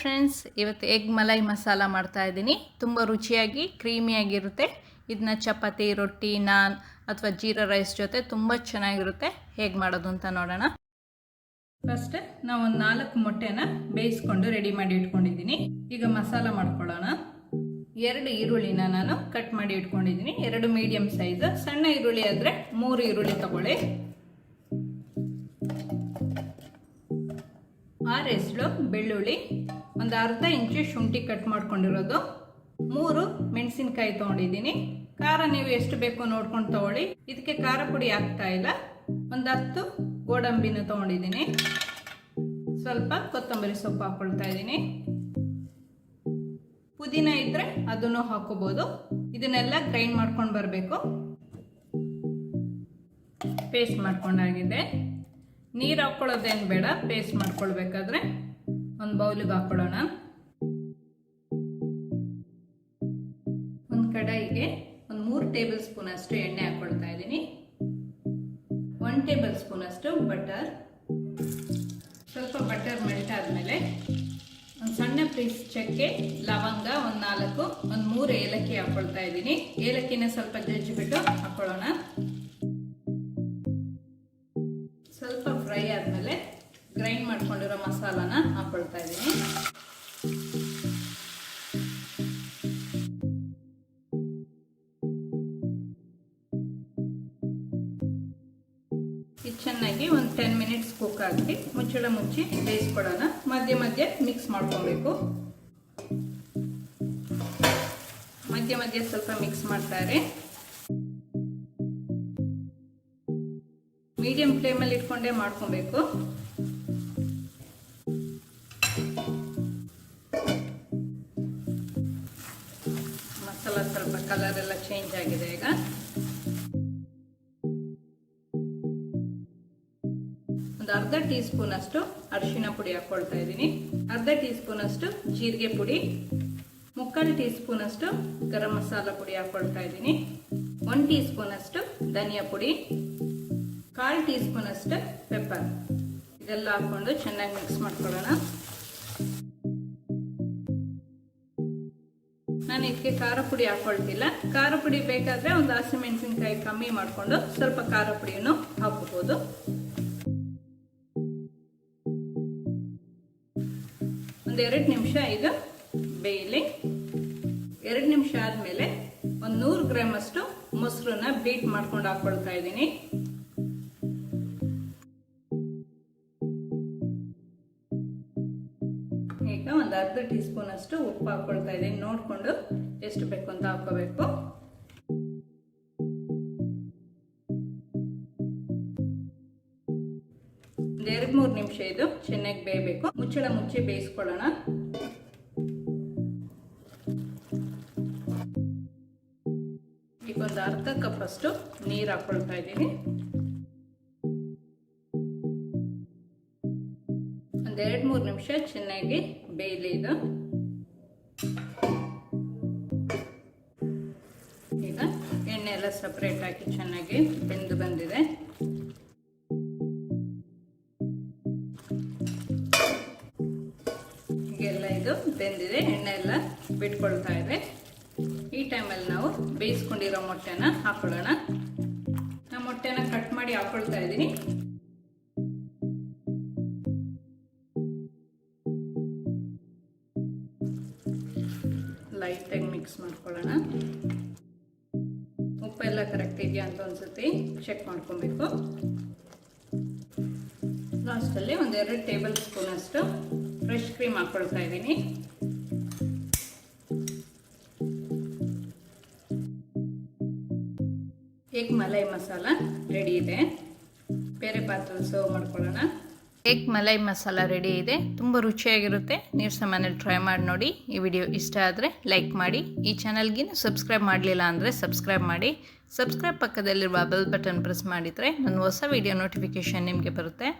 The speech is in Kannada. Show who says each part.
Speaker 1: ಫ್ರೆಂಡ್ಸ್, ಇವತ್ತು ಎಗ್ ಮಲೈ ಮಸಾಲ ಮಾಡ್ತಾ ಇದ್ದೀನಿ. ತುಂಬ ರುಚಿಯಾಗಿ ಕ್ರೀಮಿಯಾಗಿರುತ್ತೆ. ಇದನ್ನ ಚಪಾತಿ, ರೊಟ್ಟಿ, ನಾನ್ ಅಥವಾ ಜೀರಾ ರೈಸ್ ಜೊತೆ ತುಂಬ ಚೆನ್ನಾಗಿರುತ್ತೆ. ಹೇಗೆ ಮಾಡೋದು ಅಂತ ನೋಡೋಣ. ಫಸ್ಟ್ ನಾವು ಒಂದು 4 ಮೊಟ್ಟೆನ ಬೇಯಿಸ್ಕೊಂಡು ರೆಡಿ ಮಾಡಿ ಇಟ್ಕೊಂಡಿದ್ದೀನಿ. ಈಗ ಮಸಾಲ ಮಾಡ್ಕೊಳ್ಳೋಣ. 2 ಈರುಳ್ಳಿನ ನಾನು ಕಟ್ ಮಾಡಿ ಇಟ್ಕೊಂಡಿದ್ದೀನಿ. 2 ಮೀಡಿಯಂ ಸೈಜ್. ಸಣ್ಣ ಈರುಳ್ಳಿ ಆದರೆ 3 ಈರುಳ್ಳಿ ತಗೊಳ್ಳಿ. 6 ಎಸಳು ಬೆಳ್ಳುಳ್ಳಿ, ಒಂದು ಅರ್ಧ ಇಂಚು ಶುಂಠಿ ಕಟ್ ಮಾಡ್ಕೊಂಡಿರೋದು, 3 ಮೆಣಸಿನ್ಕಾಯಿ ತೊಗೊಂಡಿದ್ದೀನಿ. ಖಾರ ನೀವು ಎಷ್ಟು ಬೇಕೋ ನೋಡ್ಕೊಂಡು ತಗೊಳ್ಳಿ. ಇದಕ್ಕೆ ಖಾರ ಪುಡಿ ಹಾಕ್ತಾ ಇಲ್ಲ. ಒಂದು 10 ಗೋಡಂಬಿನ ತೊಗೊಂಡಿದ್ದೀನಿ. ಸ್ವಲ್ಪ ಕೊತ್ತಂಬರಿ ಸೊಪ್ಪು ಹಾಕೊಳ್ತಾ ಇದ್ದೀನಿ. ಪುದೀನ ಇದ್ರೆ ಅದನ್ನು ಹಾಕೋಬಹುದು. ಇದನ್ನೆಲ್ಲ ಗ್ರೈಂಡ್ ಮಾಡ್ಕೊಂಡು ಬರಬೇಕು. ಪೇಸ್ಟ್ ಮಾಡ್ಕೊಂಡಾಗಿದೆ. ನೀರು ಹಾಕ್ಕೊಳ್ಳೋದೇನು ಬೇಡ. ಪೇಸ್ಟ್ ಮಾಡ್ಕೊಳ್ಬೇಕಾದ್ರೆ ಒಂದು ಬೌಲಿಗೆ ಹಾಕ್ಕೊಳ್ಳೋಣ. ಒಂದು ಕಡಾಯಿಗೆ ಒಂದು 3 ಟೇಬಲ್ ಸ್ಪೂನ್ ಅಷ್ಟು ಎಣ್ಣೆ ಹಾಕ್ಕೊಳ್ತಾ ಇದ್ದೀನಿ. 1 ಟೇಬಲ್ ಸ್ಪೂನ್ ಅಷ್ಟು ಬಟರ್. ಸ್ವಲ್ಪ ಬಟರ್ ಮೆಲ್ಟ್ ಆದಮೇಲೆ ಒಂದು ಸಣ್ಣ ಪೀಸ್ ಚಕ್ಕೆ, ಲವಂಗ ಒಂದು 4, ಒಂದು 3 ಏಲಕ್ಕಿ ಹಾಕ್ಕೊಳ್ತಾ ಇದ್ದೀನಿ. ಏಲಕ್ಕಿನ ಸ್ವಲ್ಪ ಜಜ್ಜಿಬಿಟ್ಟು ಹಾಕ್ಕೊಳ್ಳೋಣ. ಸ್ವಲ್ಪ ಫ್ರೈ ಆದಮೇಲೆ ಗ್ರೈಂಡ್ ಮಾಡ್ಕೊಂಡಿರೋ ಮಸಾಲಾನ ಹಾಕ್ಕೊಳ್ತಾ ಇದ್ದೀನಿ. ಇದು ಚೆನ್ನಾಗಿ ಒಂದು 10 ಮಿನಿಟ್ಸ್ ಕುಕ್ ಹಾಕಿ ಮುಚ್ಚಳ ಮುಚ್ಚಿ ಬೇಯಿಸ್ಕೊಳ್ಳೋಣ. ಮಧ್ಯೆ ಮಧ್ಯೆ ಮಿಕ್ಸ್ ಮಾಡ್ಕೊಬೇಕು. ಮಧ್ಯೆ ಮಧ್ಯೆ ಸ್ವಲ್ಪ ಮಿಕ್ಸ್ ಮಾಡ್ತಾರೆ. ಮೀಡಿಯಂ ಫ್ಲೇಮಲ್ಲಿ ಇಟ್ಕೊಂಡೇ ಮಾಡ್ಕೊಬೇಕು. ಮಸಾಲ ಸ್ವಲ್ಪ ಕಲರ್ ಎಲ್ಲ ಚೇಂಜ್ ಆಗಿದೆ. ಈಗ ಒಂದು ಅರ್ಧ ಟೀ ಸ್ಪೂನ್ ಅಷ್ಟು ಅರಿಶಿನ ಪುಡಿ ಹಾಕೊಳ್ತಾ ಇದ್ದೀನಿ. ಅರ್ಧ ಟೀ ಸ್ಪೂನ್ ಅಷ್ಟು ಜೀರಿಗೆ ಪುಡಿ, 3/4 ಟೀ ಸ್ಪೂನ್ ಅಷ್ಟು ಗರಂ ಮಸಾಲ ಪುಡಿ ಹಾಕೊಳ್ತಾ ಇದ್ದೀನಿ. 1 ಟೀ ಸ್ಪೂನ್ ಅಷ್ಟು ಧನಿಯಾ ಪುಡಿ, 1/4 ಟೀ ಸ್ಪೂನ್ ಅಷ್ಟು ಪೆಪ್ಪರ್. ಇದೆಲ್ಲ ಹಾಕೊಂಡು ಚೆನ್ನಾಗಿ ಮಿಕ್ಸ್ ಮಾಡ್ಕೊಳ್ಳೋಣ. ನಾನು ಇದಕ್ಕೆ ಖಾರ ಪುಡಿ ಹಾಕೊಳ್ತಿಲ್ಲ. ಖಾರ ಪುಡಿ ಬೇಕಾದ್ರೆ ಒಂದು ಹಸಿಮೆಣಸಿನಕಾಯಿ ಕಮ್ಮಿ ಮಾಡಿಕೊಂಡು ಸ್ವಲ್ಪ ಖಾರ ಪುಡಿಯನ್ನು ಹಾಕಬಹುದು. ಒಂದು 2 ನಿಮಿಷ ಇದು ಬೇಯಲಿ. 2 ನಿಮಿಷ ಆದಮೇಲೆ ಒಂದು 100 ಗ್ರಾಮ್ ಅಷ್ಟು ಮೊಸರನ್ನ ಬೀಟ್ ಮಾಡ್ಕೊಂಡು ಹಾಕೊಳ್ತಾ ಇದ್ದೀನಿ. ಈಗ ಒಂದು ಅರ್ಧ ಟೀ ಸ್ಪೂನ್ ಅಷ್ಟು ಉಪ್ಪು ಹಾಕೊಳ್ತಾ ಇದ್ದೀನಿ. ನೋಡಿಕೊಂಡು ಎಷ್ಟು ಬೇಕು ಅಂತ ಹಾಕೋಬೇಕು. ಒಂದು 2-3 ನಿಮಿಷ ಇದು ಚೆನ್ನಾಗಿ ಬೇಯಬೇಕು. ಮುಚ್ಚಳ ಮುಚ್ಚಿ ಬೇಯಿಸ್ಕೊಳ್ಳೋಣ. ಈಗ ಒಂದು ಅರ್ಧ ಕಪ್ ಅಷ್ಟು ನೀರು ಹಾಕೊಳ್ತಾ ಇದ್ದೀನಿ. ಒಂದು 2-3 ನಿಮಿಷ ಚೆನ್ನಾಗಿ ಬೇಯಲಿ ಇದು. ಈಗ ಎಣ್ಣೆ ಎಲ್ಲ ಸಪ್ರೇಟ್ ಹಾಕಿ ಚೆನ್ನಾಗಿ ಬೆಂದು ಬಂದಿದೆ. ಹೀಗೆಲ್ಲ ಇದು ಬೆಂದಿದೆ. ಎಣ್ಣೆ ಎಲ್ಲ ಬಿಟ್ಕೊಳ್ತಾ ಇದೆ. ಈ ಟೈಮಲ್ಲಿ ನಾವು ಬೇಯಿಸ್ಕೊಂಡಿರೋ ಮೊಟ್ಟೆನ ಹಾಕೊಳ್ಳೋಣ. ನಾನು ಮೊಟ್ಟೆನ ಕಟ್ ಮಾಡಿ ಹಾಕೊಳ್ತಾ ಇದ್ದೀನಿ. ಲೈಟಾಗಿ ಮಿಕ್ಸ್ ಮಾಡ್ಕೊಳ್ಳೋಣ. ಉಪ್ಪೆಲ್ಲ ಕರೆಕ್ಟ್ ಇದೆಯಾ ಅಂತ ಒಂದ್ಸತಿ ಚೆಕ್ ಮಾಡ್ಕೊಬೇಕು. ಲಾಸ್ಟಲ್ಲಿ ಒಂದು 2 ಟೇಬಲ್ ಸ್ಪೂನ್ ಅಷ್ಟು ಫ್ರೆಶ್ ಕ್ರೀಮ್ ಹಾಕ್ಕೊಳ್ತಾ ಇದ್ದೀನಿ. ಎಗ್ ಮಲೈ ಮಸಾಲ ರೆಡಿ ಇದೆ. ಬೇರೆ ಪಾತ್ರೆಯಲ್ಲಿ ಸರ್ವ್ ಮಾಡ್ಕೊಳ್ಳೋಣ. ಎಗ್ ಮಲೈ ಮಸಾಲ ರೆಡಿ ಇದೆ. ತುಂಬ ರುಚಿಯಾಗಿರುತ್ತೆ. ನೀವು ಸಹ ಮನೇಲಿ ಟ್ರೈ ಮಾಡಿ ನೋಡಿ. ಈ ವಿಡಿಯೋ ಇಷ್ಟ ಆದರೆ ಲೈಕ್ ಮಾಡಿ. ಈ ಚಾನಲ್ಗೆ ಸಬ್ಸ್ಕ್ರೈಬ್ ಮಾಡಲಿಲ್ಲ ಅಂದರೆ ಸಬ್ಸ್ಕ್ರೈಬ್ ಮಾಡಿ. ಸಬ್ಸ್ಕ್ರೈಬ್ ಪಕ್ಕದಲ್ಲಿರುವ ಬೆಲ್ ಬಟನ್ ಪ್ರೆಸ್ ಮಾಡಿದರೆ ನನ್ನ ಹೊಸ ವಿಡಿಯೋ ನೋಟಿಫಿಕೇಷನ್ ನಿಮಗೆ ಬರುತ್ತೆ.